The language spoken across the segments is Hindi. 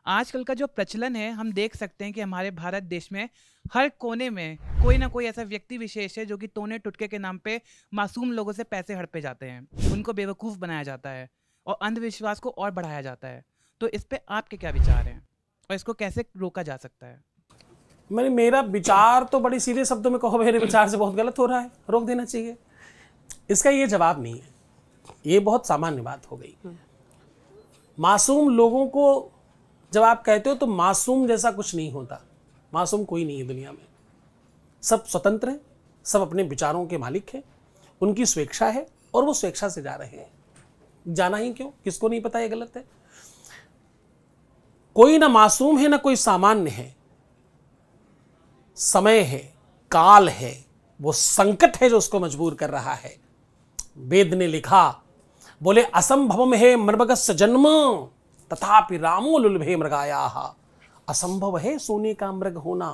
आजकल का जो प्रचलन है हम देख सकते हैं कि हमारे भारत देश में हर कोने में कोई ना कोई ऐसा व्यक्ति विशेष है जो कि टोने टुटके के नाम पे मासूम लोगों से पैसे हड़पे जाते हैं, उनको बेवकूफ़ बनाया जाता है और अंधविश्वास को और बढ़ाया जाता है। तो इस पे आपके क्या विचार हैं और इसको कैसे रोका जा सकता है? मेरा विचार तो बड़ी सीधे शब्दों में कहो, मेरे विचार से बहुत गलत हो रहा है, रोक देना चाहिए। इसका ये जवाब नहीं है, ये बहुत सामान्य बात हो गई। मासूम लोगों को जब आप कहते हो तो मासूम जैसा कुछ नहीं होता। मासूम कोई नहीं है दुनिया में, सब स्वतंत्र हैं, सब अपने विचारों के मालिक हैं, उनकी स्वेच्छा है और वो स्वेच्छा से जा रहे हैं। जाना ही क्यों, किसको नहीं पता ये गलत है? कोई ना मासूम है ना कोई सामान्य है, समय है, काल है, वो संकट है जो उसको मजबूर कर रहा है। वेद ने लिखा, बोले असंभव में है मृगस्य जन्म तथापि रामो लुलभे मृगाया। असंभव है सोने का मृग होना।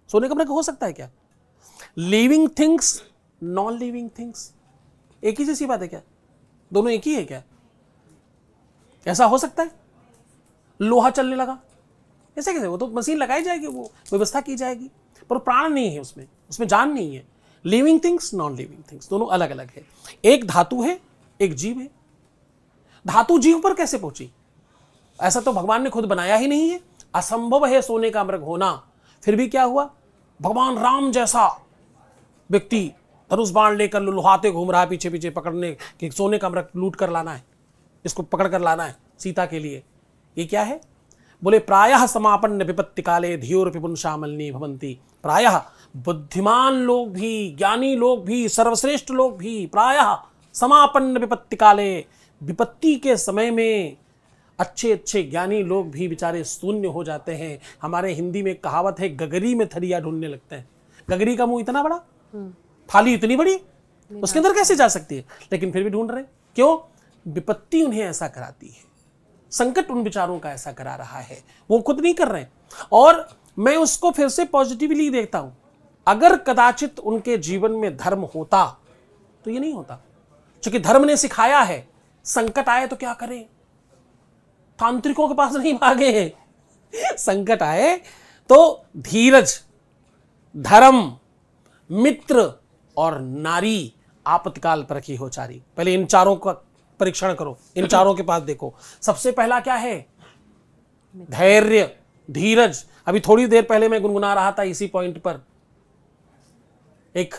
सोने का मृग हो सकता है क्या? Living things, non living things एक ही जैसी बात है क्या? दोनों एक ही है क्या? ऐसा हो सकता है? लोहा चलने लगा, ऐसे कैसे? वो तो मशीन लगाई जाएगी, वो व्यवस्था की जाएगी, पर प्राण नहीं है उसमें, उसमें जान नहीं है। Living things, non living things दोनों अलग अलग है। एक धातु है, एक जीव है। धातु जीव पर कैसे पहुंची? ऐसा तो भगवान ने खुद बनाया ही नहीं है। असंभव है सोने का मृग होना, फिर भी क्या हुआ? भगवान राम जैसा व्यक्ति धनुष बाण लेकर लुहाते घूम रहा है पीछे पीछे पकड़ने कि सोने का मृग लूट कर लाना है, इसको पकड़ कर लाना है सीता के लिए। ये क्या है? बोले प्रायः समापन्न विपत्ति काले धियोर पिपुंसामलनी भवंती। प्रायः बुद्धिमान लोग भी, ज्ञानी लोग भी, सर्वश्रेष्ठ लोग भी प्रायः समापन्न विपत्ति काले, विपत्ति के समय में अच्छे अच्छे ज्ञानी लोग भी बेचारे शून्य हो जाते हैं। हमारे हिंदी में कहावत है, गगरी में थरिया ढूंढने लगते हैं। गगरी का मुंह इतना बड़ा, थाली इतनी बड़ी, उसके अंदर कैसे जा सकती है? लेकिन फिर भी ढूंढ रहे। क्यों? विपत्ति उन्हें ऐसा कराती है, संकट उन विचारों का ऐसा करा रहा है, वो खुद नहीं कर रहे। और मैं उसको फिर से पॉजिटिवली देखता हूं। अगर कदाचित उनके जीवन में धर्म होता तो ये नहीं होता, क्योंकि धर्म ने सिखाया है संकट आए तो क्या करें। तांत्रिकों के पास नहीं भागे हैं। संकट आए तो धीरज, धर्म, मित्र और नारी आपत्तिकाल पर रखी हो चारी। पहले इन चारों का परीक्षण करो, इन चारों के पास देखो। सबसे पहला क्या है? धैर्य, धीरज। अभी थोड़ी देर पहले मैं गुनगुना रहा था इसी पॉइंट पर। एक,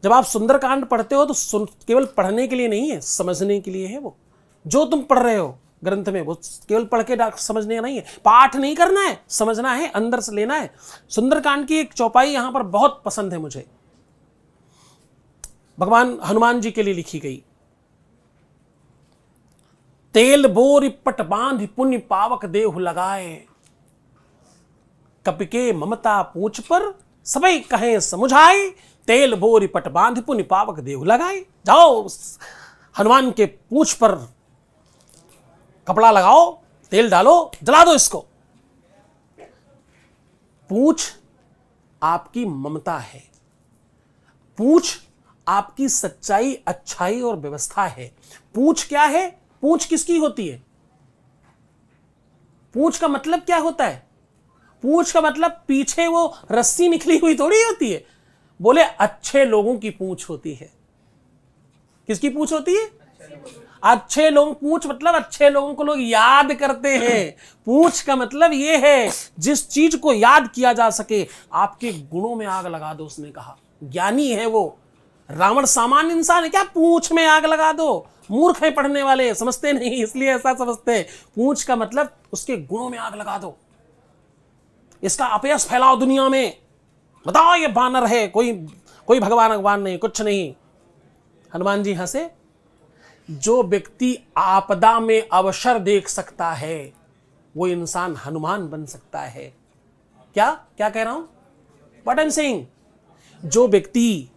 जब आप सुंदरकांड पढ़ते हो तो केवल पढ़ने के लिए नहीं है, समझने के लिए है। वो जो तुम पढ़ रहे हो ग्रंथ में, वो केवल पढ़ के समझने का नहीं है, पाठ नहीं करना है, समझना है, अंदर से लेना है। सुंदरकांड की एक चौपाई यहां पर बहुत पसंद है मुझे, भगवान हनुमान जी के लिए लिखी गई। तेल बोर पट बांध पुण्य पावक देहु लगाए, कपिके ममता पूछ पर सबई कहे समुझाए। तेल बोर पट बांध पुण्य पावक देहु लगाए। जाओ हनुमान के पूछ पर कपड़ा लगाओ, तेल डालो, जला दो इसको। पूछ आपकी ममता है, पूछ आपकी सच्चाई, अच्छाई और व्यवस्था है। पूछ क्या है? पूछ किसकी होती है? पूछ का मतलब क्या होता है? पूछ का मतलब पीछे वो रस्सी निकली हुई थोड़ी होती है। बोले अच्छे लोगों की पूछ होती है। किसकी पूछ होती है? अच्छे लोग। पूछ मतलब अच्छे लोगों को लोग याद करते हैं। पूछ का मतलब ये है जिस चीज को याद किया जा सके। आपके गुणों में आग लगा दो, उसने कहा। ज्ञानी है वो। रावण सामान्य इंसान है क्या? पूछ में आग लगा दो। मूर्ख है पढ़ने वाले, समझते नहीं, इसलिए ऐसा समझते हैं। पूछ का मतलब उसके गुणों में आग लगा दो, इसका अपयश फैलाओ दुनिया में। बताओ ये बानर है, कोई भगवान नहीं, कुछ नहीं। हनुमान जी हंसे। जो व्यक्ति आपदा में अवसर देख सकता है वो इंसान हनुमान बन सकता है। क्या कह रहा हूं? What I am saying? जो व्यक्ति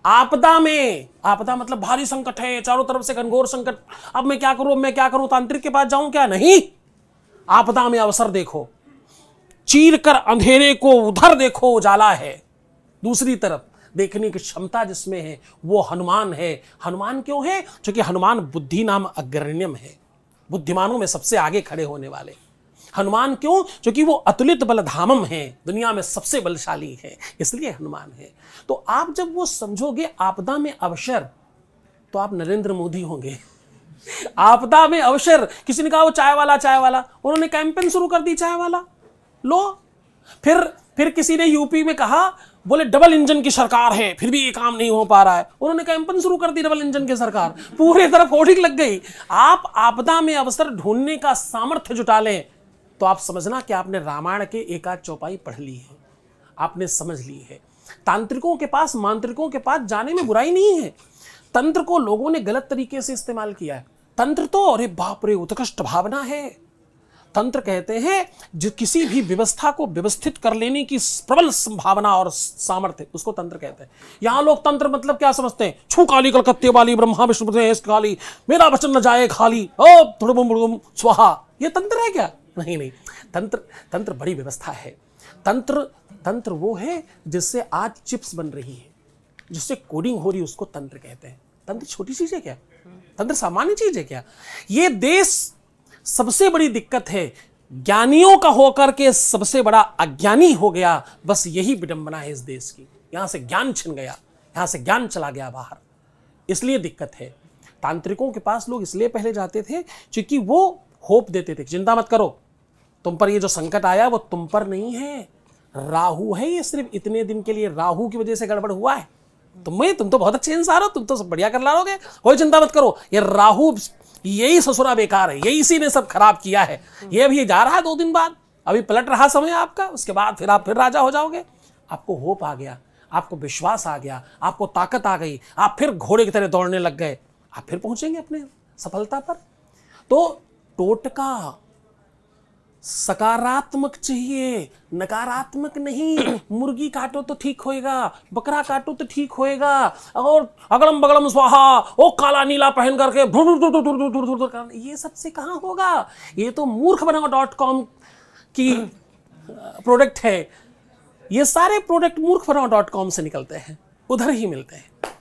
आपदा में, आपदा मतलब भारी संकट है, चारों तरफ से घनघोर संकट, अब मैं क्या करूं, तांत्रिक के पास जाऊं क्या? नहीं, आपदा में अवसर देखो। चीर कर अंधेरे को उधर देखो, उजाला है। दूसरी तरफ देखने की क्षमता जिसमें है वो हनुमान है। हनुमान क्यों है? क्योंकि हनुमान बुद्धि नाम अग्रण्यम है, बुद्धिमानों में सबसे आगे खड़े होने वाले। हनुमान क्यों? क्योंकि वो अतुलित बलधामम है, दुनिया में सबसे बलशाली है, इसलिए हनुमान है। तो आप जब वो समझोगे आपदा में अवसर, तो आप नरेंद्र मोदी होंगे। आपदा में अवसर, किसी ने कहा वो चाय वाला, उन्होंने कैंपेन शुरू कर दी चाय वाला, लो। फिर किसी ने यूपी में कहा, बोले डबल इंजन की सरकार है, फिर भी ये काम नहीं हो पा रहा है, उन्होंने कैंपेन शुरू कर दी डबल इंजन की सरकार, पूरी तरफ होर्डिंग लग गई। आप आपदा में अवसर ढूंढने का सामर्थ्य जुटा लें तो आप समझना कि आपने रामायण के एक आध चौपाई पढ़ ली है, आपने समझ ली है। तांत्रिकों के पास, मांत्रिकों के पास जाने में बुराई नहीं है। तंत्र को लोगों ने गलत तरीके से इस्तेमाल किया है। तंत्र तो अरे बाप रे उत्कृष्ट भावना है। तंत्र कहते हैं जो किसी भी व्यवस्था को व्यवस्थित कर लेने की प्रबल संभावना और सामर्थ्य, उसको तंत्र कहते हैं। यहां लोग तंत्र मतलब क्या समझते हैं? छू काली कलकत्ते वाली ब्रह्मा विष्णु काली, मेरा वचन न जाए खाली, ओ थुड़बुम स्वाहा, ये तंत्र है क्या? नहीं, तंत्र बड़ी व्यवस्था है। तंत्र वो है जिससे आज चिप्स बन रही है, जिससे कोडिंग हो रही है, उसको तंत्र कहते हैं। तंत्र छोटी चीज है क्या? तंत्र सामान्य चीज है क्या? ये देश सबसे बड़ी दिक्कत है, ज्ञानियों का होकर के सबसे बड़ा अज्ञानी हो गया। बस यही विडंबना है इस देश की। यहां से ज्ञान छिन गया, यहां से ज्ञान चला गया बाहर, इसलिए दिक्कत है। तांत्रिकों के पास लोग इसलिए पहले जाते थे क्योंकि वो होप देते थे, चिंता मत करो, तुम पर ये जो संकट आया वो तुम पर नहीं है, राहु है, ये सिर्फ इतने दिन के लिए, राहु की वजह से गड़बड़ हुआ है। तुम तो बहुत अच्छे इंसान हो, तुम तो सब बढ़िया कर लाओगे, कोई चिंता मत करो, ये राहु यही ससुरा बेकार है, यही इसी ने सब खराब किया है। ये अभी जा रहा है 2 दिन बाद, अभी पलट रहा समय आपका, उसके बाद फिर आप फिर राजा हो जाओगे। आपको होप आ गया, आपको विश्वास आ गया, आपको ताकत आ गई, आप फिर घोड़े की तरह दौड़ने लग गए, आप फिर पहुंचेंगे अपने सफलता पर। तो टोटका सकारात्मक चाहिए, नकारात्मक नहीं। मुर्गी काटो तो ठीक होएगा, बकरा काटो तो ठीक होएगा, और अगड़म बगड़म स्वाहा, ओ काला नीला पहन करके ये सबसे कहां होगा? ये तो मूर्ख बनाओ.com की प्रोडक्ट है। ये सारे प्रोडक्ट मूर्ख बनाओ.com से निकलते हैं, उधर ही मिलते हैं।